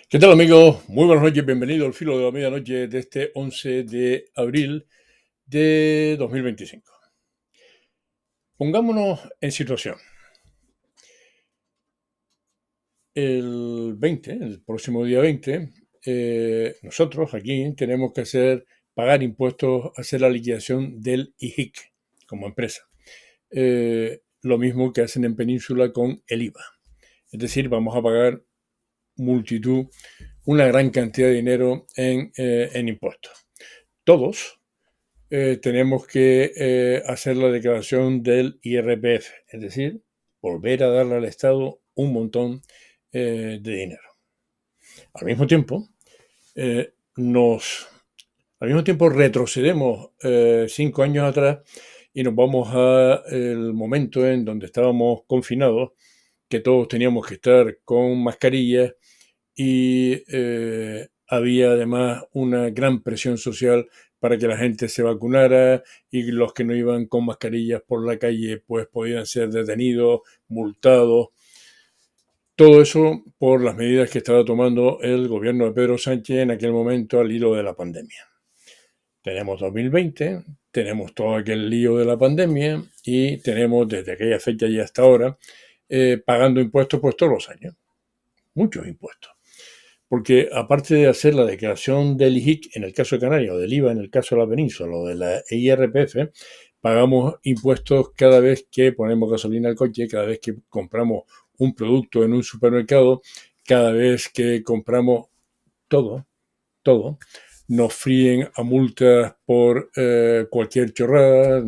¿Qué tal, amigos? Muy buenas noches, bienvenido al filo de la medianoche de este 11 de abril de 2025. Pongámonos en situación. El próximo día 20, nosotros aquí tenemos que pagar impuestos, hacer la liquidación del IJIC como empresa. Lo mismo que hacen en Península con el IVA. Es decir, vamos a pagar una gran cantidad de dinero en impuestos. Todos tenemos que hacer la declaración del IRPF, es decir, volver a darle al Estado un montón de dinero. Al mismo tiempo, eh, nos, al mismo tiempo retrocedemos 5 años atrás y nos vamos al momento en donde estábamos confinados, que todos teníamos que estar con mascarillas y había además una gran presión social para que la gente se vacunara y los que no iban con mascarillas por la calle pues podían ser detenidos, multados. Todo eso por las medidas que estaba tomando el gobierno de Pedro Sánchez en aquel momento al hilo de la pandemia. Tenemos 2020, tenemos todo aquel lío de la pandemia y tenemos desde aquella fecha y hasta ahora pagando impuestos pues todos los años, muchos impuestos. Porque aparte de hacer la declaración del IJIC en el caso de Canarias o del IVA en el caso de la península o de la IRPF, pagamos impuestos cada vez que ponemos gasolina al coche, cada vez que compramos un producto en un supermercado, cada vez que compramos todo. Nos fríen a multas por cualquier chorrada,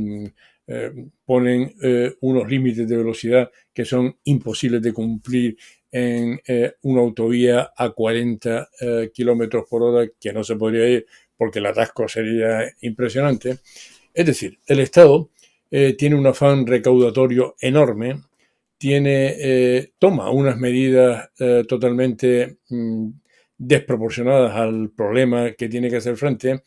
ponen unos límites de velocidad que son imposibles de cumplir en una autovía a 40 kilómetros por hora, que no se podría ir porque el atasco sería impresionante. Es decir, el Estado tiene un afán recaudatorio enorme, toma unas medidas totalmente desproporcionadas al problema que tiene que hacer frente.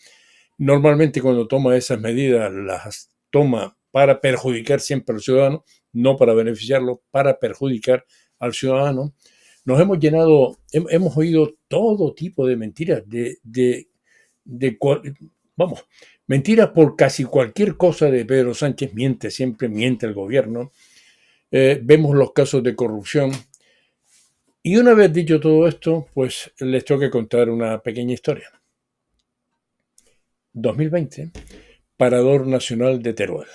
Normalmente cuando toma esas medidas las toma para perjudicar siempre al ciudadano, no para beneficiarlo, para perjudicar al ciudadano. Nos hemos oído todo tipo de mentiras, vamos, mentiras por casi cualquier cosa de Pedro Sánchez, siempre miente el gobierno. Vemos los casos de corrupción. Y una vez dicho todo esto, pues les tengo que contar una pequeña historia. 2020, Parador Nacional de Teruel.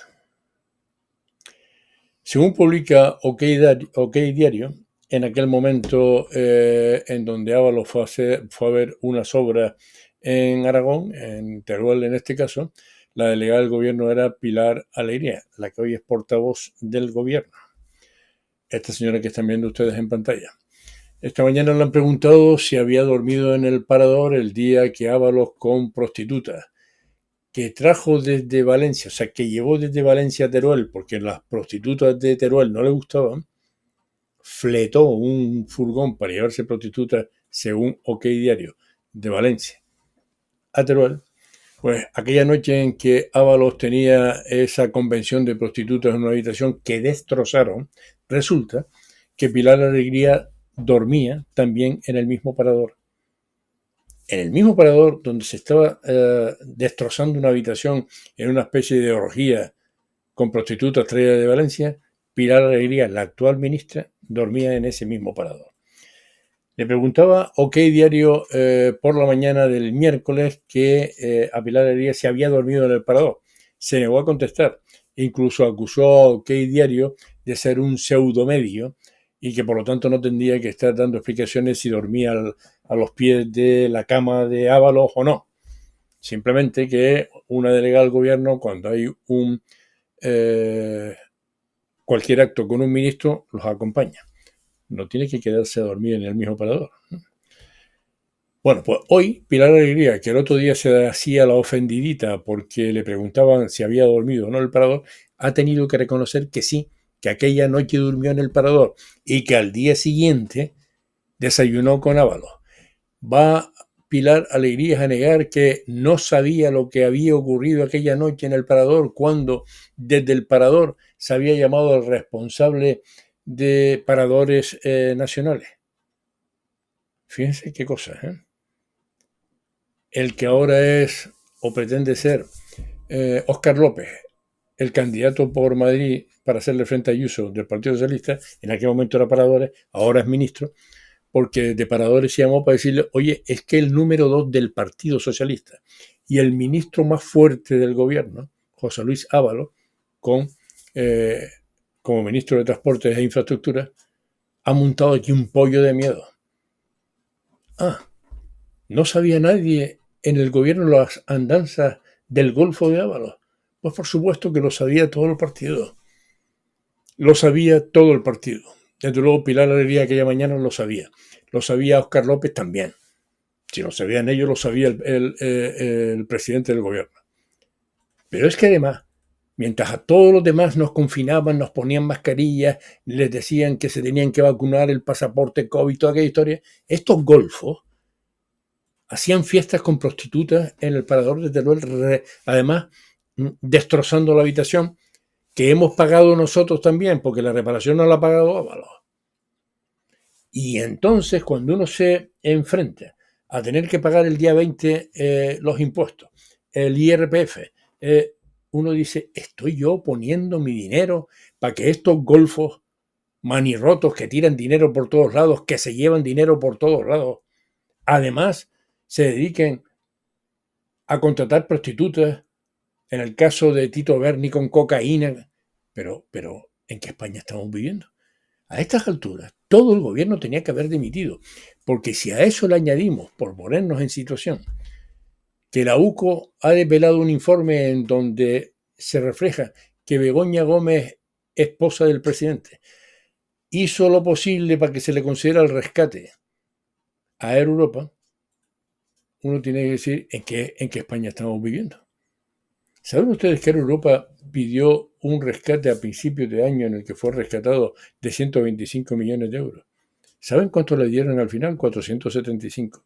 Según publica OK Diario, en aquel momento en donde Ábalos fue a ver unas obras en Aragón, en Teruel en este caso, la delegada del gobierno era Pilar Alegría, la que hoy es portavoz del gobierno. Esta señora que están viendo ustedes en pantalla. Esta mañana le han preguntado si había dormido en el Parador el día que Ábalos con prostitutas, que trajo desde Valencia, o sea, que llevó desde Valencia a Teruel, porque las prostitutas de Teruel no le gustaban, fletó un furgón para llevarse prostitutas, según OK Diario, de Valencia a Teruel. Pues aquella noche en que Ábalos tenía esa convención de prostitutas en una habitación que destrozaron, resulta que Pilar Alegría dormía también en el mismo parador. En el mismo parador donde se estaba destrozando una habitación en una especie de orgía con prostitutas traídas de Valencia, Pilar Alegría, la actual ministra, dormía en ese mismo parador. Le preguntaba OK Diario por la mañana del miércoles que a Pilar Alegría se había dormido en el parador. Se negó a contestar. Incluso acusó a OK Diario de ser un pseudomedio y que por lo tanto no tendría que estar dando explicaciones si dormía a los pies de la cama de Ábalos o no. Simplemente que una delegada del gobierno, cuando hay cualquier acto con un ministro, los acompaña. No tiene que quedarse a dormir en el mismo parador. Bueno, pues hoy Pilar Alegría, que el otro día se hacía la ofendidita porque le preguntaban si había dormido o no en el parador, ha tenido que reconocer que sí, que aquella noche durmió en el parador y que al día siguiente desayunó con Ábalos. Va Pilar Alegría a negar que no sabía lo que había ocurrido aquella noche en el parador cuando desde el parador se había llamado al responsable de paradores nacionales. Fíjense qué cosa, ¿eh? El que ahora es o pretende ser Óscar López, el candidato por Madrid para hacerle frente a Ayuso del Partido Socialista, en aquel momento era Paradores, ahora es ministro, porque de Paradores se llamó para decirle, oye, es que el número 2 del Partido Socialista y el ministro más fuerte del gobierno, José Luis Ábalos, como ministro de Transportes e Infraestructura, ha montado aquí un pollo de miedo. No sabía nadie en el gobierno las andanzas del Golfo de Ábalos. Pues por supuesto que lo sabía todo el partido. Lo sabía todo el partido. Desde luego Pilar Alegría aquella mañana lo sabía. Lo sabía Óscar López también. Si lo sabían ellos, lo sabía el presidente del gobierno. Pero es que además, mientras a todos los demás nos confinaban, nos ponían mascarillas, les decían que se tenían que vacunar, el pasaporte COVID, toda aquella historia, estos golfos hacían fiestas con prostitutas en el parador de Teruel, además destrozando la habitación, que hemos pagado nosotros también, porque la reparación no la ha pagado Ábalos. Y entonces, cuando uno se enfrenta a tener que pagar el día 20 los impuestos, el IRPF, uno dice, ¿estoy yo poniendo mi dinero para que estos golfos manirrotos que tiran dinero por todos lados, que se llevan dinero por todos lados, además se dediquen a contratar prostitutas, en el caso de Tito Berni con cocaína? Pero ¿en qué España estamos viviendo? A estas alturas, todo el gobierno tenía que haber dimitido, porque si a eso le añadimos, por ponernos en situación, que la UCO ha desvelado un informe en donde se refleja que Begoña Gómez, esposa del presidente, hizo lo posible para que se le concediera el rescate a Air Europa, uno tiene que decir en qué España estamos viviendo. ¿Saben ustedes que Air Europa pidió un rescate a principios de año en el que fue rescatado de 125 millones de euros? ¿Saben cuánto le dieron al final? 475.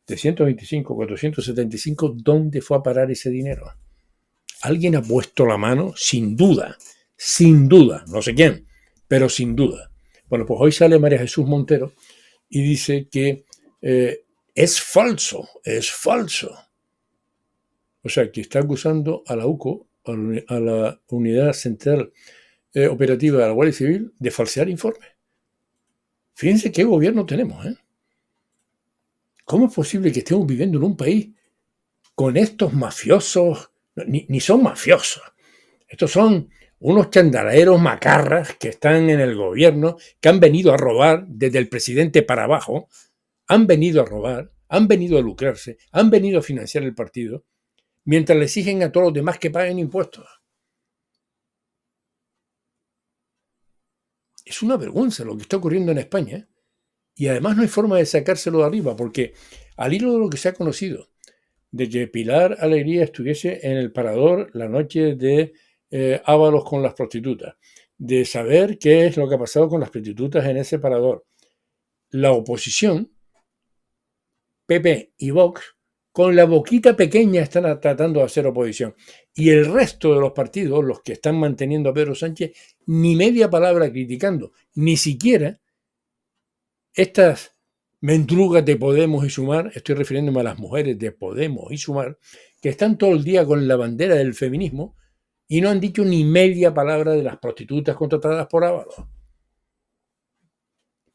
De 125, 475, ¿dónde fue a parar ese dinero? ¿Alguien ha puesto la mano? Sin duda, no sé quién, pero sin duda. Bueno, pues hoy sale María Jesús Montero y dice que es falso. O sea, que está acusando a la UCO, a la Unidad Central Operativa de la Guardia Civil, de falsear informes. Fíjense qué gobierno tenemos, ¿eh? ¿Cómo es posible que estemos viviendo en un país con estos mafiosos? Ni son mafiosos. Estos son unos chandaleros macarras que están en el gobierno, que han venido a robar desde el presidente para abajo, han venido a robar, han venido a lucrarse, han venido a financiar el partido, mientras le exigen a todos los demás que paguen impuestos. Es una vergüenza lo que está ocurriendo en España, y además no hay forma de sacárselo de arriba, porque al hilo de lo que se ha conocido, de que Pilar Alegría estuviese en el parador la noche de Ábalos con las prostitutas, de saber qué es lo que ha pasado con las prostitutas en ese parador, la oposición, PP y Vox, con la boquita pequeña están tratando de hacer oposición. Y el resto de los partidos, los que están manteniendo a Pedro Sánchez, ni media palabra criticando, ni siquiera estas mendrugas de Podemos y Sumar, estoy refiriéndome a las mujeres de Podemos y Sumar, que están todo el día con la bandera del feminismo y no han dicho ni media palabra de las prostitutas contratadas por Ábalos.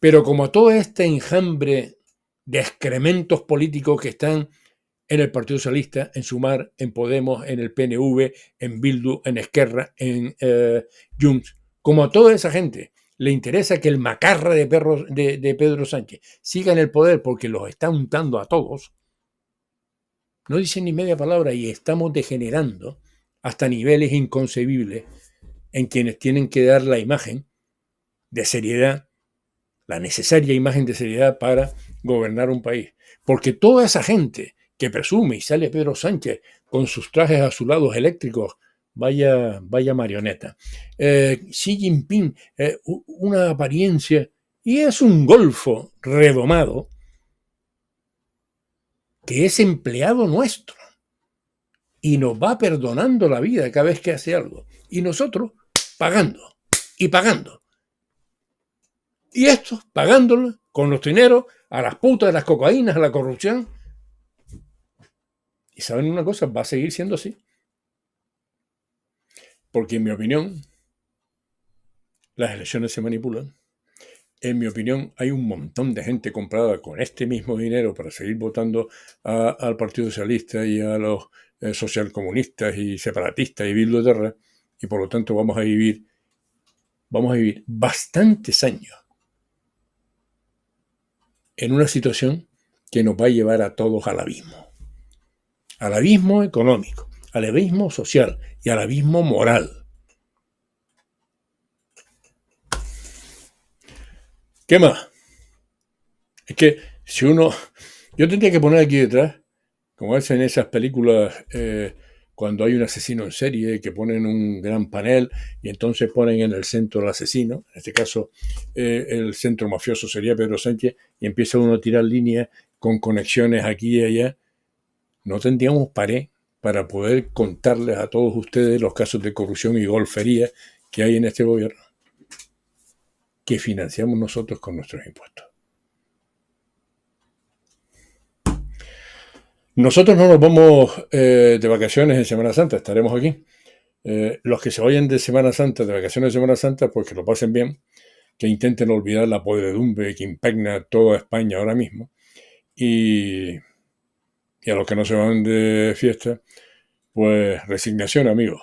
Pero como todo este enjambre de excrementos políticos que están en el Partido Socialista, en Sumar, en Podemos, en el PNV, en Bildu, en Esquerra, en Junts, como a toda esa gente le interesa que el macarra de Pedro Sánchez siga en el poder porque los está untando a todos, no dicen ni media palabra y estamos degenerando hasta niveles inconcebibles en quienes tienen que dar la imagen de seriedad, la necesaria imagen de seriedad para gobernar un país. Porque toda esa gente que presume y sale Pedro Sánchez con sus trajes azulados eléctricos, vaya marioneta. Xi Jinping, una apariencia, y es un golfo redomado que es empleado nuestro y nos va perdonando la vida cada vez que hace algo. Y nosotros pagando y pagando. Y estos pagándolo con los dineros, a las putas, a las cocaínas, a la corrupción. Y saben una cosa, va a seguir siendo así. Porque en mi opinión, las elecciones se manipulan. En mi opinión, hay un montón de gente comprada con este mismo dinero para seguir votando al Partido Socialista y a los socialcomunistas y separatistas y Bildu de Terra, y por lo tanto vamos a vivir bastantes años en una situación que nos va a llevar a todos al abismo económico, al abismo social y al abismo moral. ¿Qué más? Es que si uno... Yo tendría que poner aquí detrás, como hacen esas películas cuando hay un asesino en serie, que ponen un gran panel y entonces ponen en el centro al asesino, en este caso el centro mafioso sería Pedro Sánchez, y empieza uno a tirar líneas con conexiones aquí y allá. No tendríamos pared para poder contarles a todos ustedes los casos de corrupción y golfería que hay en este gobierno, que financiamos nosotros con nuestros impuestos. Nosotros no nos vamos de vacaciones en Semana Santa, estaremos aquí. Los que se vayan de Semana Santa, de vacaciones de Semana Santa, pues que lo pasen bien, que intenten olvidar la podredumbre que impregna toda España ahora mismo. Y a los que no se van de fiesta, pues resignación, amigos.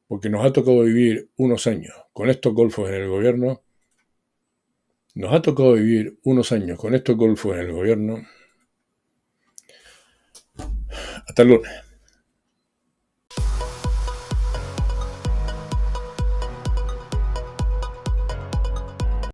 Porque nos ha tocado vivir unos años con estos golfos en el gobierno. Nos ha tocado vivir unos años con estos golfos en el gobierno. Hasta el lunes.